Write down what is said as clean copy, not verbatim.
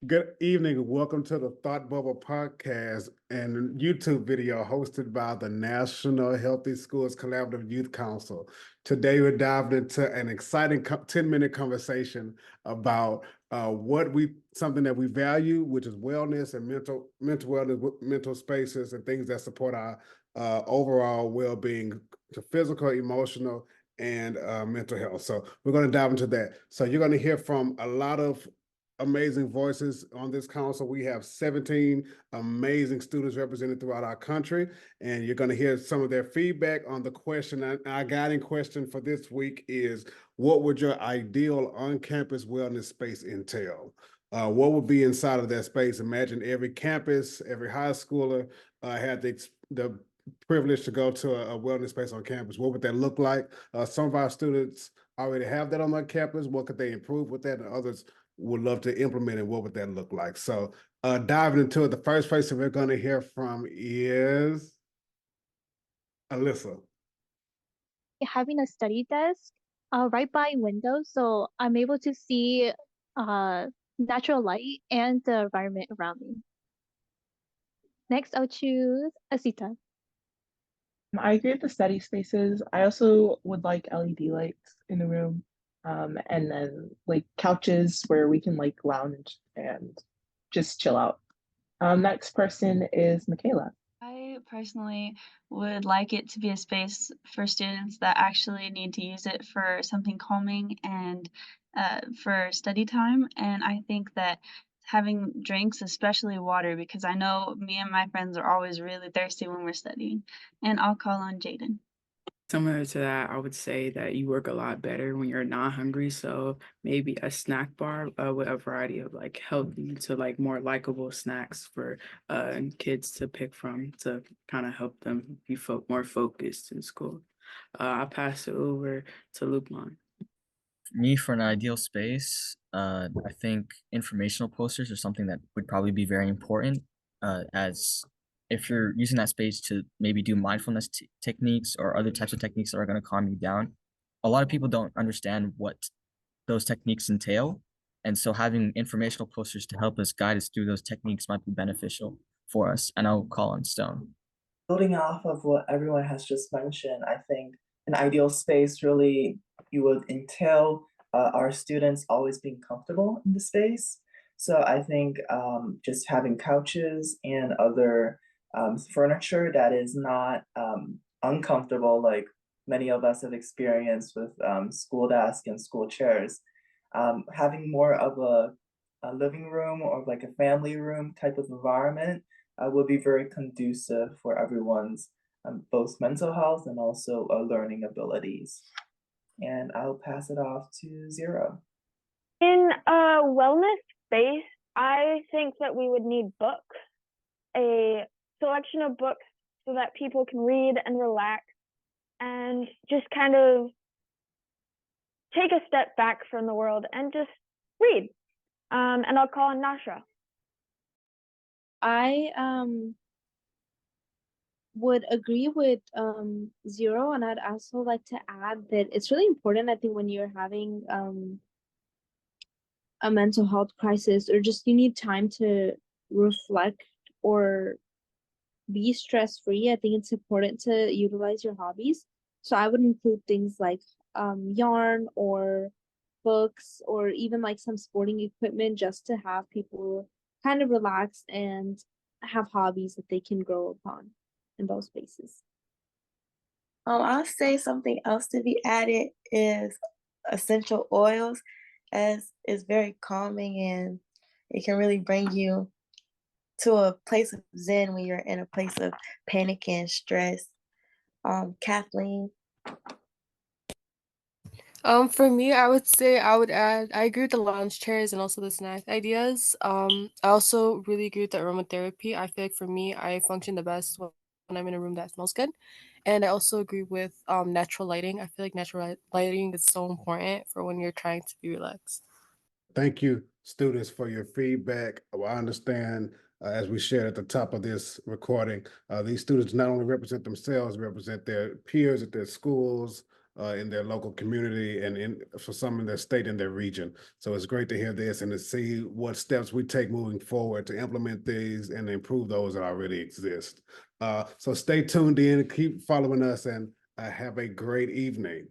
Good evening and welcome to the Thought Bubble podcast and YouTube video hosted by the National Healthy Schools Collaborative Youth Council. Today we're diving into an exciting 10-minute conversation about something that we value, which is wellness and mental wellness, mental spaces and things that support our overall well-being, to physical, emotional, and mental health. So we're going to dive into that. So you're going to hear from a lot of amazing voices on this council. We have 17 amazing students represented throughout our country, and you're going to hear some of their feedback on the question. Our guiding question for this week is, what would your ideal on-campus wellness space entail? What would be inside of that space? Imagine every campus, every high schooler had the privilege to go to a wellness space on campus. What would that look like? Some of our students already have that on their campus. What could they improve with that? And others would love to implement it. What would that look like? So diving into it, the first person we're going to hear from is Alyssa. Having a study desk right by windows, so I'm able to see uh, natural light and the environment around me. Next, I'll choose Asita. I agree with the study spaces. I also would like LED lights in the room, and then like couches where we can like lounge and just chill out. Next person is Michaela. I personally would like it to be a space for students that actually need to use it for something calming and for study time. And I think that having drinks, especially water, because I know me and my friends are always really thirsty when we're studying. And I'll call on Jaden. Similar to that, I would say that you work a lot better when you're not hungry. So maybe a snack bar with a variety of like healthy to like more likable snacks for kids to pick from to kind of help them be more focused in school. I'll pass it over to Lukman. Me, for an ideal space, I think informational posters are something that would probably be very important, as if you're using that space to maybe do mindfulness techniques or other types of techniques that are going to calm you down. A lot of people don't understand what those techniques entail, and so having informational posters to help us guide us through those techniques might be beneficial for us. And I'll call on Stone. Building off of what everyone has just mentioned, I think an ideal space really you would entail our students always being comfortable in the space. So I think just having couches and other furniture that is not uncomfortable, like many of us have experienced with school desks and school chairs. Having more of a living room or like a family room type of environment will be very conducive for everyone's both mental health and also learning abilities. And I'll pass it off to Zero. In a wellness space, I think that we would need books, a selection of books so that people can read and relax and just kind of take a step back from the world and just read. And I'll call on Nashra. I would agree with Zero, and I'd also like to add that it's really important, I think, when you're having a mental health crisis or just you need time to reflect or be stress-free. I think it's important to utilize your hobbies. So I would include things like yarn or books or even like some sporting equipment just to have people kind of relax and have hobbies that they can grow upon in those spaces. I'll say something else to be added is essential oils, as it's very calming and it can really bring you to a place of zen when you're in a place of panic and stress. Kathleen. For me, I would say I agree with the lounge chairs and also the snack ideas. I also really agree with the aromatherapy. I feel like for me, I function the best when I'm in a room that smells good. And I also agree with natural lighting. I feel like natural lighting is so important for when you're trying to be relaxed. Thank you, students, for your feedback. Well, I understand, as we shared at the top of this recording, these students not only represent themselves, represent their peers at their schools, in their local community and for some in their state and their region. So it's great to hear this and to see what steps we take moving forward to implement these and improve those that already exist. So stay tuned in, keep following us, and have a great evening.